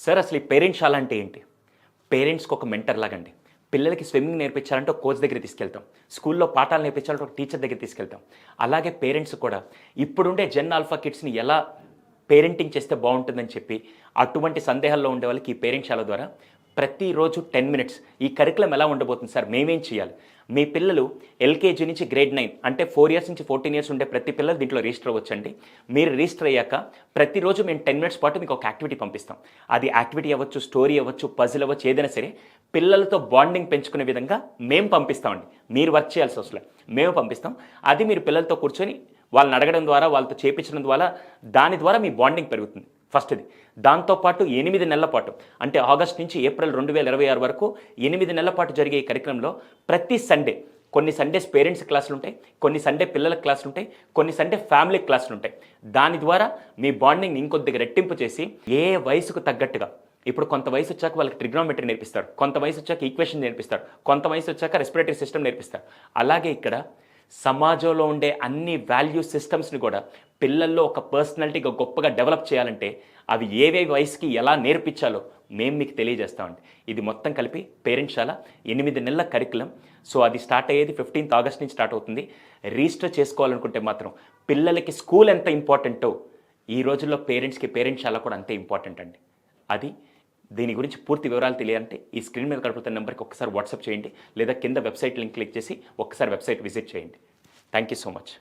Sir అసలు ఈ parents అంటే ఏంటి? పేరెంట్స్‌కి ఒక మెంటర్ లాగండి. పిల్లలకి స్విమ్మింగ్ నేర్పించాలంటే ఒక కోచ్ దగ్గరికి తీసుకెళ్తాం. స్కూల్లో పాఠాలు నేర్పించాలంటే ఒక టీచర్ దగ్గరికి తీసుకెళ్తాం. అలాగే పేరెంట్స్ కూడా ఇప్పుడుండే జెన్ ఆల్ఫా కిడ్స్‌ని ఎలా పేరెంటింగ్ చేస్తే బావుంటుందని చెప్పి అటువంటి సందేహాల్లో ఉండే వాళ్ళకి ఈ పేరెంట్స్ ద్వారా ప్రతిరోజు 10 మినిట్స్ ఈ కరికులం ఎలా ఉండబోతుంది సార్? మేమేం చేయాలి? మీ పిల్లలు ఎల్‌కేజీ నుంచి గ్రేడ్ 9 అంటే 4 ఇయర్స్ నుంచి 14 ఇయర్స్ ఉండే ప్రతి పిల్లలు దీంట్లో రిజిస్టర్ అవ్వచ్చండి. మీరు రిజిస్టర్ అయ్యాక ప్రతిరోజు మేము 10 మినిట్స్ పాటు మీకు ఒక యాక్టివిటీ పంపిస్తాం. అది యాక్టివిటీ అవ్వచ్చు, స్టోరీ అవ్వచ్చు, పజిల్ అవ్వచ్చు, ఏదైనా సరే పిల్లలతో బాండింగ్ పెంచుకునే విధంగా మేము పంపిస్తామండి. మీరు వర్క్ చేయాల్సిన అవసరం లేదు. మేము పంపిస్తాం. అది మీరు పిల్లలతో కూర్చొని వాళ్ళని అడగడం ద్వారా, వాళ్ళతో చేపించడం ద్వారా దాని ద్వారా మీ బాండింగ్ పెరుగుతుంది. ఫస్ట్‌ది. దాంతోపాటు 8 నెలల పాటు అంటే ఆగస్ట్ నుంచి ఏప్రిల్ 2026 వరకు 8 నెలల పాటు జరిగే ఈ కార్యక్రమంలో ప్రతి సండే కొన్ని సండేస్ పేరెంట్స్ క్లాసులు ఉంటాయి, కొన్ని సండే పిల్లల క్లాసులు ఉంటాయి, కొన్ని సండే ఫ్యామిలీ క్లాసులు ఉంటాయి. దాని ద్వారా మీ బాండింగ్ ఇంకొద్దిగా రెట్టింపు చేసి ఏ వయసుకు తగ్గట్టుగా ఇప్పుడు కొంత వయసు వచ్చాక వాళ్ళకి ట్రిగ్నోమెట్రీ నేర్పిస్తారు, కొంత వయసు వచ్చాక ఈక్వేషన్ నేర్పిస్తారు, కొంత వయసు వచ్చాక రెస్పిరేటరీ సిస్టమ్ నేర్పిస్తారు. అలాగే ఇక్కడ సమాజంలో ఉండే అన్ని వాల్యూ సిస్టమ్స్ని కూడా పిల్లల్లో ఒక పర్సనాలిటీగా గొప్పగా డెవలప్ చేయాలంటే అవి ఏవే వయసుకి ఎలా నేర్పించాలో మేము మీకు తెలియజేస్తామండి. ఇది మొత్తం కలిపి పేరెంట్స్ 8 నెలల కరికులం. సో అది స్టార్ట్ అయ్యేది 15th ఆగస్ట్ నుంచి స్టార్ట్ అవుతుంది. రిజిస్టర్ చేసుకోవాలనుకుంటే మాత్రం పిల్లలకి స్కూల్ ఎంత ఇంపార్టెంటో ఈ రోజుల్లో పేరెంట్స్ కూడా అంతే ఇంపార్టెంట్ అండి. అది దీని గురించి పూర్తి వివరాలు తెలియాలంటే ఈ స్క్రీన్ మీద కనపడుతున్న నెంబర్కి ఒక్కసారి వాట్సాప్ చేయండి, లేదా కింద వెబ్సైట్ లింక్ క్లిక్ చేసి ఒక్కసారి వెబ్సైట్ విజిట్ చేయండి. Thank you so much.